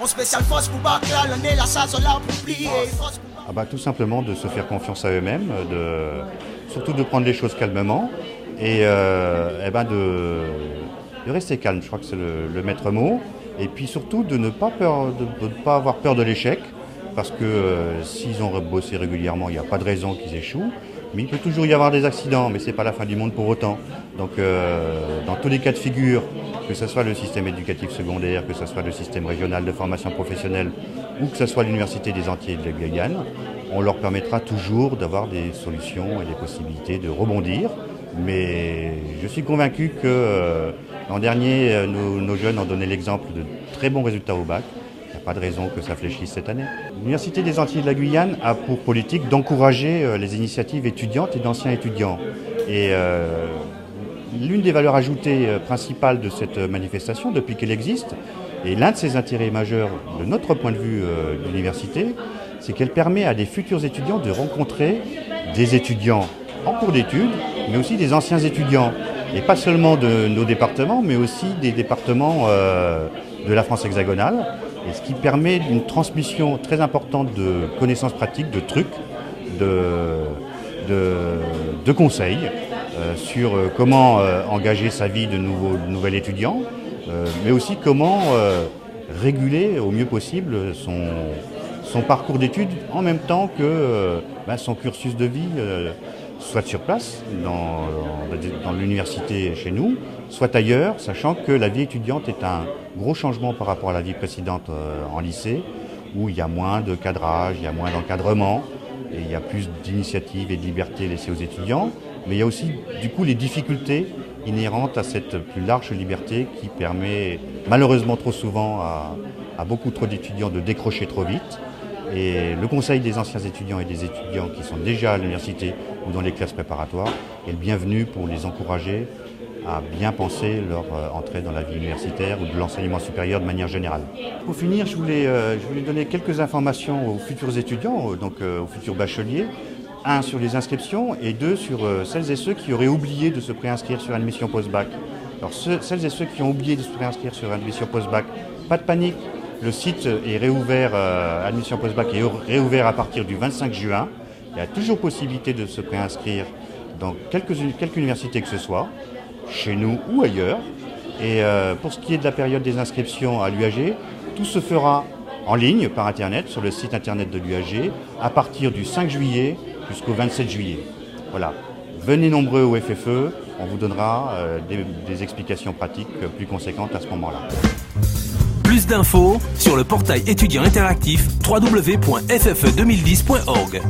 On spécial force pour battre l'année, la saison là pour plier. Tout simplement de se faire confiance à eux-mêmes, surtout de prendre les choses calmement et de rester calme, je crois que c'est le maître mot. Et puis surtout de ne pas avoir peur de l'échec, parce que s'ils ont bossé régulièrement, il n'y a pas de raison qu'ils échouent. Mais il peut toujours y avoir des accidents, mais ce n'est pas la fin du monde pour autant. Donc dans tous les cas de figure, que ce soit le système éducatif secondaire, que ce soit le système régional de formation professionnelle ou que ce soit l'Université des Antilles de la Guyane, on leur permettra toujours d'avoir des solutions et des possibilités de rebondir. Mais je suis convaincu que l'an dernier, nos jeunes ont donné l'exemple de très bons résultats au bac. Il n'y a pas de raison que ça fléchisse cette année. L'Université des Antilles de la Guyane a pour politique d'encourager les initiatives étudiantes et d'anciens étudiants. Et l'une des valeurs ajoutées principales de cette manifestation, depuis qu'elle existe, et l'un de ses intérêts majeurs de notre point de vue de l'université, c'est qu'elle permet à des futurs étudiants de rencontrer des étudiants en cours d'études, mais aussi des anciens étudiants. Et pas seulement de nos départements, mais aussi des départements de la France hexagonale. Et ce qui permet une transmission très importante de connaissances pratiques, de trucs, de conseils sur comment engager sa vie de nouvel étudiant, mais aussi comment réguler au mieux possible son parcours d'études en même temps que son cursus de vie soit sur place dans l'université chez nous, soit ailleurs, sachant que la vie étudiante est un gros changement par rapport à la vie précédente en lycée, où il y a moins de cadrage, il y a moins d'encadrement, et il y a plus d'initiatives et de liberté laissées aux étudiants, mais il y a aussi du coup les difficultés inhérentes à cette plus large liberté qui permet malheureusement trop souvent à beaucoup trop d'étudiants de décrocher trop vite. Et le conseil des anciens étudiants et des étudiants qui sont déjà à l'université ou dans les classes préparatoires est le bienvenu pour les encourager à bien penser leur entrée dans la vie universitaire ou de l'enseignement supérieur de manière générale. Pour finir, je voulais donner quelques informations aux futurs étudiants, aux futurs bacheliers. 1 sur les inscriptions et 2 sur celles et ceux qui auraient oublié de se préinscrire sur admission post-bac. Alors celles et ceux qui ont oublié de se préinscrire sur admission post-bac, pas de panique. Le site est réouvert, admission post-bac est réouvert à partir du 25 juin. Il y a toujours possibilité de se préinscrire dans quelque université que ce soit, chez nous ou ailleurs. Et pour ce qui est de la période des inscriptions à l'UAG, tout se fera en ligne par Internet, sur le site Internet de l'UAG, à partir du 5 juillet jusqu'au 27 juillet. Voilà. Venez nombreux au FFE, on vous donnera des explications pratiques plus conséquentes à ce moment-là. Plus d'infos sur le portail étudiant interactif www.ff2010.org.